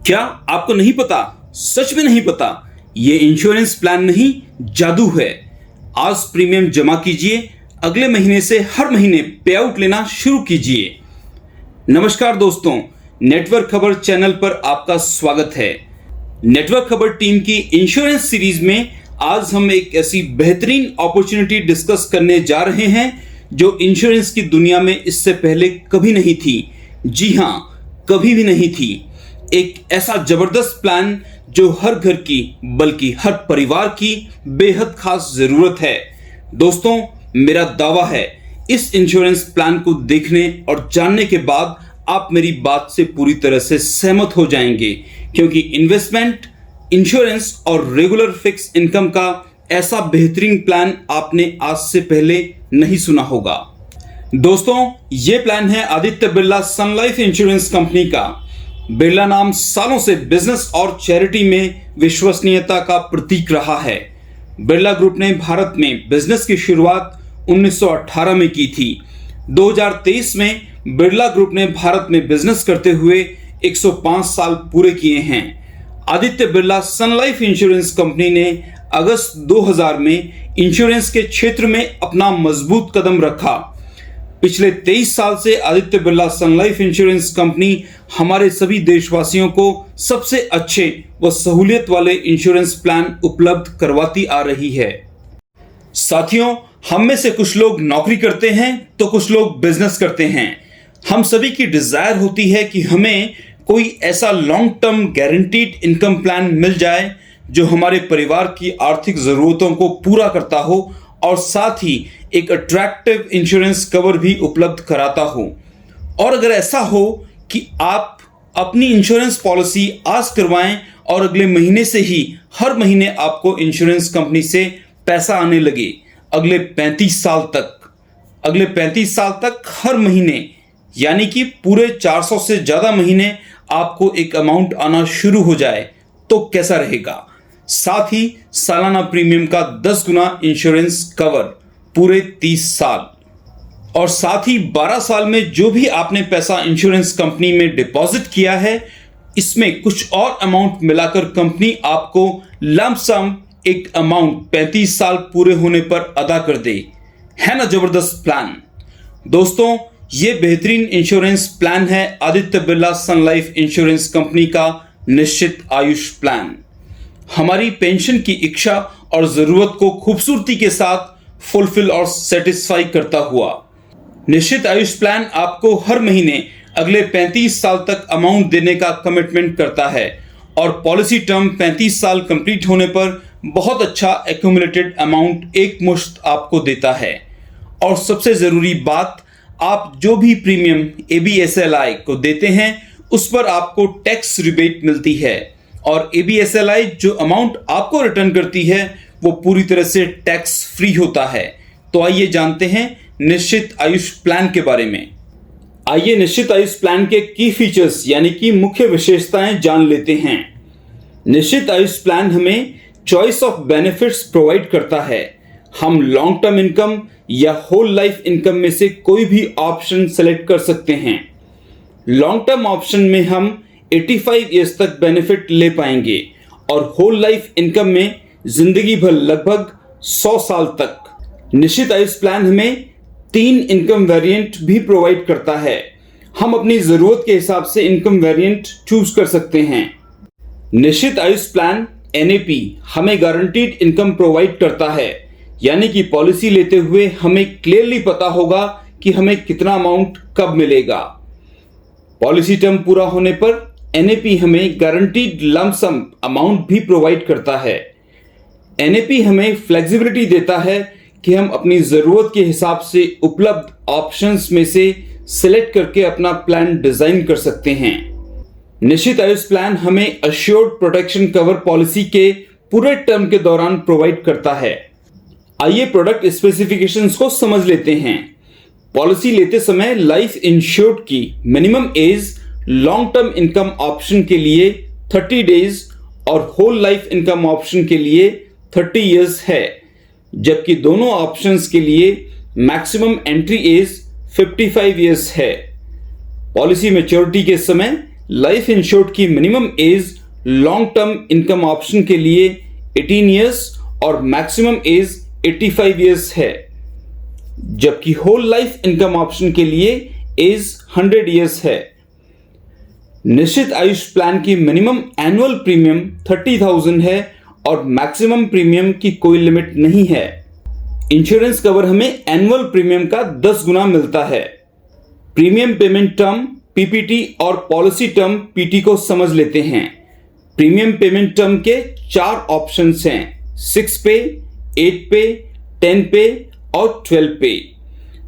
क्या आपको नहीं पता? सच में नहीं पता? ये इंश्योरेंस प्लान नहीं, जादू है। आज प्रीमियम जमा कीजिए, अगले महीने से हर महीने पे आउट लेना शुरू कीजिए। नमस्कार दोस्तों, नेटवर्क खबर चैनल पर आपका स्वागत है। नेटवर्क खबर टीम की इंश्योरेंस सीरीज में आज हम एक ऐसी बेहतरीन अपॉर्चुनिटी डिस्कस करने जा रहे हैं जो इंश्योरेंस की दुनिया में इससे पहले कभी नहीं थी। जी हां, कभी भी नहीं थी। एक ऐसा जबरदस्त प्लान जो हर घर की बल्कि हर परिवार की बेहद खास जरूरत है। दोस्तों, मेरा दावा है इस इंश्योरेंस प्लान को देखने और जानने के बाद आप मेरी बात से पूरी तरह से सहमत हो जाएंगे, क्योंकि इन्वेस्टमेंट, इंश्योरेंस और रेगुलर फिक्स इनकम का ऐसा बेहतरीन प्लान आपने आज से पहले नहीं सुना होगा। दोस्तों, ये प्लान है आदित्य बिरला सन लाइफ इंश्योरेंस कंपनी का। बिरला नाम सालों से बिजनेस और चैरिटी में विश्वसनीयता का प्रतीक रहा है। बिरला ग्रुप ने भारत में बिजनेस की शुरुआत 1918 में की थी। 2023 में बिरला ग्रुप ने भारत में बिजनेस करते हुए 105 साल पूरे किए हैं। आदित्य बिरला सन लाइफ इंश्योरेंस कंपनी ने अगस्त 2000 में इंश्योरेंस के क्षेत्र में अपना मजबूत कदम रखा। पिछले 23 साल से आदित्य बिरला सन लाइफ इंश्योरेंस कंपनी हमारे सभी देशवासियों को सबसे अच्छे व सहूलियत वाले इंश्योरेंस प्लान उपलब्ध करवाती आ रही है। साथियों, हम में से कुछ लोग नौकरी करते हैं तो कुछ लोग बिजनेस करते हैं। हम सभी की डिजायर होती है कि हमें कोई ऐसा long term guaranteed income plan मिल जाए जो हमारे परिवार की आर्थिक जरूरतों को पूरा करता हो और साथ ही एक अट्रैक्टिव इंश्योरेंस कवर भी उपलब्ध कराता हो। और अगर ऐसा हो कि आप अपनी इंश्योरेंस पॉलिसी आज करवाएं और अगले महीने से ही हर महीने आपको इंश्योरेंस कंपनी से पैसा आने लगे, अगले 35 साल तक हर महीने, यानी कि पूरे 400 से ज्यादा महीने आपको एक अमाउंट आना शुरू हो जाए, तो कैसा रहेगा? साथ ही सालाना प्रीमियम का 10 गुना इंश्योरेंस कवर पूरे 30 साल, और साथ ही 12 साल में जो भी आपने पैसा इंश्योरेंस कंपनी में डिपॉजिट किया है, इसमें कुछ और अमाउंट मिलाकर कंपनी आपको लंप सम एक अमाउंट 35 साल पूरे होने पर अदा कर दे। है ना जबरदस्त प्लान? दोस्तों, ये बेहतरीन इंश्योरेंस प्लान है आदित्य बिरला सन लाइफ इंश्योरेंस कंपनी का निश्चित आयुष प्लान। हमारी पेंशन की इच्छा और जरूरत को खूबसूरती के साथ फुलफिल और सेटिस्फाई करता हुआ निश्चित आयुष प्लान आपको हर महीने अगले 35 साल तक अमाउंट देने का कमिटमेंट करता है, और पॉलिसी टर्म 35 साल कंप्लीट होने पर बहुत अच्छा एक्यूमुलेटेड अमाउंट एक मुश्त आपको देता है। और सबसे जरूरी बात, आप जो भी प्रीमियम ABSLI को देते हैं उस पर आपको टैक्स रिबेट मिलती है, और ABSLI जो अमाउंट आपको रिटर्न करती है वो पूरी तरह से टैक्स फ्री होता है। तो आइए जानते हैं निश्चित आयुष प्लान के बारे में। आइए निश्चित आयुष प्लान के की फीचर्स यानी कि मुख्य विशेषताएं जान लेते हैं। निश्चित आयुष प्लान हमें चॉइस ऑफ बेनिफिट्स प्रोवाइड करता है। हम लॉन्ग टर्म इनकम या होल लाइफ इनकम में से कोई भी ऑप्शन सेलेक्ट कर सकते हैं। लॉन्ग टर्म ऑप्शन में हम 85 ईयर्स तक बेनिफिट ले पाएंगे, और होल लाइफ इनकम में जिंदगी भर लगभग 100 साल तक। निश्चित आयुष प्लान हमें 3 इनकम वेरिएंट भी प्रोवाइड करता है। हम अपनी जरूरत के हिसाब से इनकम वेरिएंट चूज कर सकते हैं। निश्चित आयुष प्लान NAP हमें गारंटीड इनकम प्रोवाइड करता है, यानी कि पॉलिसी लेते हुए हमें क्लियरली पता होगा कि हमें कितना अमाउंट कब मिलेगा। पॉलिसी टर्म पूरा होने पर NAP हमें गारंटीड लंप सम अमाउंट भी प्रोवाइड करता है। NAP हमें फ्लेक्सिबिलिटी देता है कि हम अपनी जरूरत के हिसाब से उपलब्ध ऑप्शंस में से सिलेक्ट करके अपना प्लान डिजाइन कर सकते हैं। निश्चित आयुष प्लान हमें अश्योर्ड प्रोटेक्शन कवर पॉलिसी के पूरे टर्म के दौरान प्रोवाइड करता है। आइए प्रोडक्ट स्पेसिफिकेशंस को समझ लेते हैं। पॉलिसी लेते समय लाइफ इंश्योर्ड की minimum age long term income option के लिए 30 डेज और होल लाइफ इनकम ऑप्शन के लिए 30 इयर्स है, जबकि दोनों ऑप्शंस के लिए मैक्सिमम एंट्री एज 55 इयर्स है। पॉलिसी मैच्योरिटी के समय लाइफ इंश्योर्ड की minimum age long term income option के लिए 18 ईयर्स और मैक्सिमम एज 85 ईयर्स है, जबकि होल लाइफ इनकम ऑप्शन के लिए एज 100 ईयर्स है। निश्चित आयुष प्लान की मिनिमम एनुअल प्रीमियम 30,000 है और मैक्सिमम प्रीमियम की कोई लिमिट नहीं है। इंश्योरेंस कवर हमें एनुअल प्रीमियम का 10 गुना मिलता है। प्रीमियम पेमेंट टर्म पीपीटी और पॉलिसी टर्म पीटी को समझ लेते हैं। प्रीमियम पेमेंट टर्म के 4 ऑप्शंस हैं, 6 पे, 8 पे, 10 पे और 12 पे।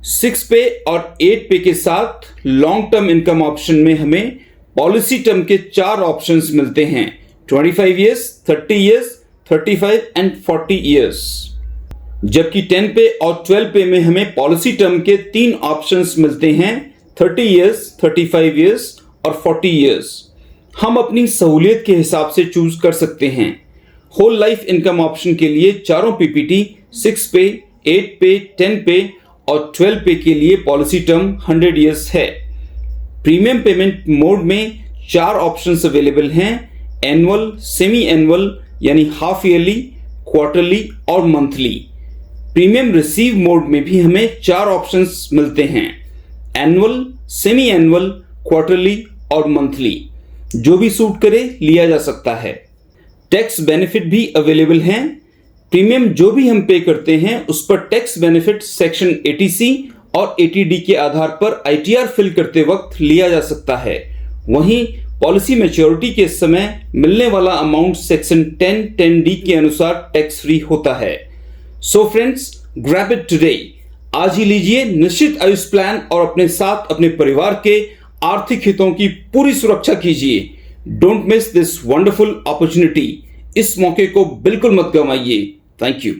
6 पे और 8 पे के साथ लॉन्ग टर्म इनकम ऑप्शन में हमें पॉलिसी टर्म के 4 ऑप्शंस मिलते हैं, 25 ईयर्स, 30 ईयर्स, 35 एंड 40 ईयर्स। जबकि 10 पे और 12 पे में हमें पॉलिसी टर्म के 3 ऑप्शंस मिलते हैं, 30 ईयर्स, 35 ईयर्स और 40 ईयर्स। हम अपनी सहूलियत के हिसाब से चूज कर सकते हैं। होल लाइफ इनकम ऑप्शन के लिए चारों पीपीटी 6 पे, 8 पे, 10 पे और 12 पे के लिए पॉलिसी टर्म 100 ईयर्स है। प्रीमियम पेमेंट मोड में 4 ऑप्शंस अवेलेबल हैं, एनुअल, सेमी एनुअल यानी हाफ ईयरली, क्वार्टरली और मंथली। प्रीमियम रिसीव मोड में भी हमें 4 ऑप्शंस मिलते हैं, एनुअल, सेमी एनुअल, क्वार्टरली और मंथली। जो भी सूट करे लिया जा सकता है। टैक्स बेनिफिट भी अवेलेबल हैं। प्रीमियम जो भी हम पे करते हैं उस पर टैक्स बेनिफिट सेक्शन 80C और 80D के आधार पर ITR फिल करते वक्त लिया जा सकता है। वहीं पॉलिसी मैच्योरिटी के समय मिलने वाला अमाउंट सेक्शन 10(10)D के अनुसार टैक्स फ्री होता है। So friends, grab it today. आज ही लीजिए निश्चित आयुष प्लान और अपने साथ अपने परिवार के आर्थिक हितों की पूरी सुरक्षा कीजिए। Don't miss this wonderful opportunity. इस मौके को बिल्कुल मत गंवाइए। Thank you.